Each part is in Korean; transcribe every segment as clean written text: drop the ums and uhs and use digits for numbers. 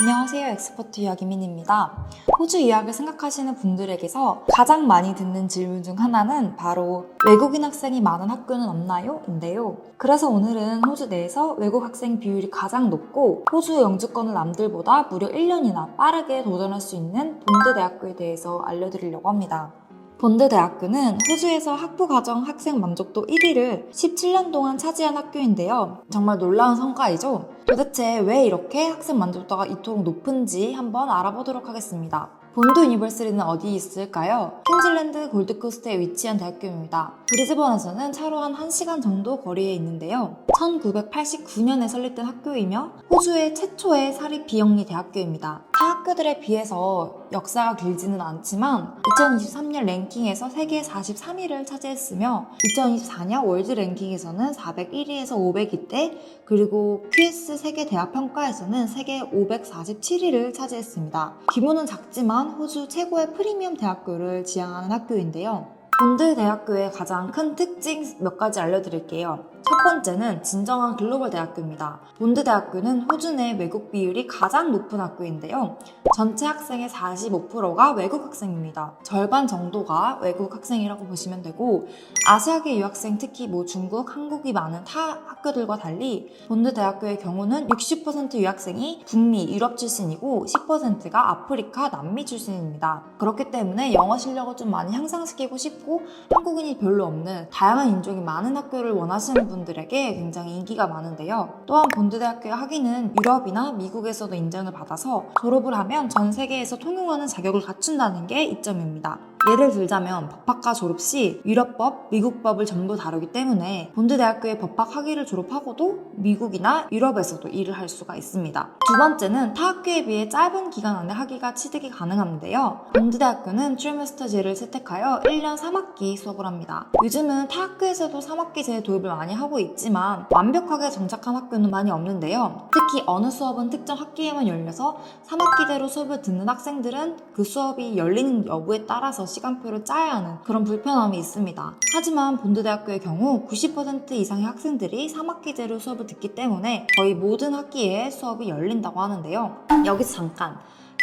안녕하세요. 엑스퍼트 이야기민입니다. 호주 유학을 생각하시는 분들에게서 가장 많이 듣는 질문 중 하나는 바로 외국인 학생이 많은 학교는 없나요? 인데요. 그래서 오늘은 호주 내에서 외국 학생 비율이 가장 높고 호주 영주권을 남들보다 무려 1년이나 빠르게 도전할 수 있는 본드 대학교에 대해서 알려드리려고 합니다. 본드 대학교는 호주에서 학부과정 학생 만족도 1위를 17년 동안 차지한 학교인데요. 정말 놀라운 성과이죠? 도대체 왜 이렇게 학생 만족도가 이토록 높은지 한번 알아보도록 하겠습니다. 본드 유니버시티는 어디에 있을까요? 퀸즐랜드 골드코스트에 위치한 대학교입니다. 브리즈번에서는 차로 한 1시간 정도 거리에 있는데요. 1989년에 설립된 학교이며 호주의 최초의 사립 비영리 대학교입니다. 타 학교들에 비해서 역사가 길지는 않지만 2023년 랭킹에서 세계 43위를 차지했으며 2024년 월드 랭킹에서는 401위에서 502대 그리고 QS 세계 대학 평가에서는 세계 547위를 차지했습니다. 규모는 작지만 호주 최고의 프리미엄 대학교를 지향하는 학교인데요. 본드 대학교의 가장 큰 특징 몇 가지 알려드릴게요. 첫 번째는 진정한 글로벌 대학교입니다. 본드 대학교는 호주 내 외국 비율이 가장 높은 학교인데요. 전체 학생의 45%가 외국 학생입니다. 절반 정도가 외국 학생이라고 보시면 되고 아시아계 유학생 특히 중국, 한국이 많은 타 학교들과 달리 본드 대학교의 경우는 60% 유학생이 북미, 유럽 출신이고 10%가 아프리카, 남미 출신입니다. 그렇기 때문에 영어 실력을 좀 많이 향상시키고 싶고 한국인이 별로 없는 다양한 인종이 많은 학교를 원하시는 분들에게 굉장히 인기가 많은데요. 또한 본드 대학교의 학위는 유럽이나 미국에서도 인정을 받아서 졸업을 하면 전 세계에서 통용하는 자격을 갖춘다는 게 이점입니다. 예를 들자면 법학과 졸업 시 유럽법, 미국법을 전부 다루기 때문에 본드 대학교의 법학 학위를 졸업하고도 미국이나 유럽에서도 일을 할 수가 있습니다. 두 번째는 타 학교에 비해 짧은 기간 안에 학위가 취득이 가능한데요. 본드 대학교는 트리메스터제를 채택하여 1년 3학기 수업을 합니다. 요즘은 타 학교에서도 3학기제 도입을 많이 하고 있지만 완벽하게 정착한 학교는 많이 없는데요. 특히 어느 수업은 특정 학기에만 열려서 3학기제로 수업을 듣는 학생들은 그 수업이 열리는 여부에 따라서 시간표를 짜야 하는 그런 불편함이 있습니다. 하지만 본드 대학교의 경우 90% 이상의 학생들이 3학기제로 수업을 듣기 때문에 거의 모든 학기에 수업이 열린다고 하는데요. 여기서 잠깐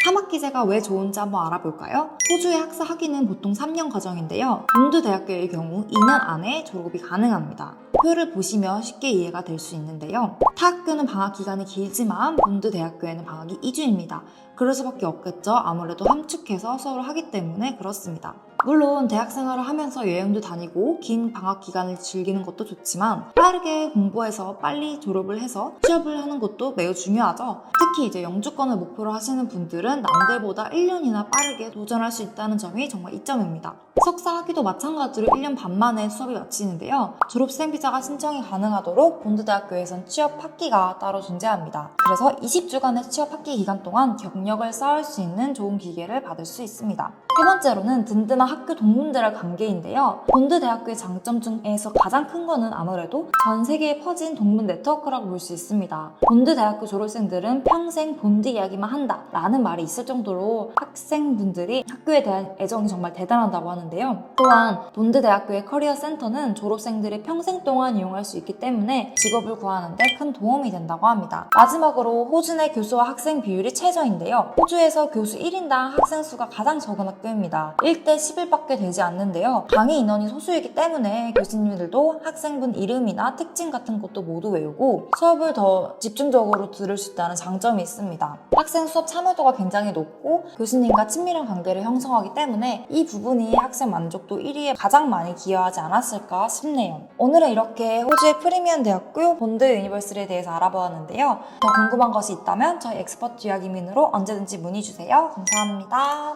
3학기제가 왜 좋은지 한번 알아볼까요? 호주의 학사 학위는 보통 3년 과정인데요. 본드 대학교의 경우 2년 안에 졸업이 가능합니다. 표를 보시면 쉽게 이해가 될 수 있는데요. 타 학교는 방학 기간이 길지만 본드 대학교에는 방학이 2주입니다. 그럴 수밖에 없겠죠. 아무래도 함축해서 수업을 하기 때문에 그렇습니다. 물론 대학 생활을 하면서 여행도 다니고 긴 방학 기간을 즐기는 것도 좋지만 빠르게 공부해서 빨리 졸업을 해서 취업을 하는 것도 매우 중요하죠. 특히 이제 영주권을 목표로 하시는 분들은 남들보다 1년이나 빠르게 도전할 수 있다는 점이 정말 이점입니다. 석사 학위도 마찬가지로 1년 반 만에 수업이 마치는데요. 졸업생 비자가 신청이 가능하도록 본드 대학교에선 취업 학기가 따로 존재합니다. 그래서 20주간의 취업 학기 기간 동안 경력을 쌓을 수 있는 좋은 기회를 받을 수 있습니다. 세 번째로는 든든한 학교 동문들의 관계인데요. 본드 대학교의 장점 중에서 가장 큰 거는 아무래도 전 세계에 퍼진 동문 네트워크라고 볼 수 있습니다. 본드 대학교 졸업생들은 평생 본드 이야기만 한다 라는 말이 있을 정도로 학생분들이 학교에 대한 애정이 정말 대단하다고 하는데요. 또한 본드 대학교의 커리어 센터는 졸업생들이 평생 동안 이용할 수 있기 때문에 직업을 구하는 데 큰 도움이 된다고 합니다. 마지막으로 호주 내 교수와 학생 비율이 최저인데요. 호주에서 교수 1인당 학생 수가 가장 적은 학교입니다. 1대 11밖에 되지 않는데요. 강의 인원이 소수이기 때문에 교수님들도 학생분 이름이나 특징 같은 것도 모두 외우고 수업을 더 집중적으로 들을 수 있다는 장점이 있습니다. 학생 수업 참여도가 굉장히 높고 교수님과 친밀한 관계를 형성하기 때문에 이 부분이 학생 만족도 1위에 가장 많이 기여하지 않았을까 싶네요. 오늘은 이렇게 호주의 프리미엄 대학교 본드 유니버시티에 대해서 알아보았는데요. 더 궁금한 것이 있다면 저희 엑스퍼트 이야기민으로 언제든지 문의 주세요. 감사합니다.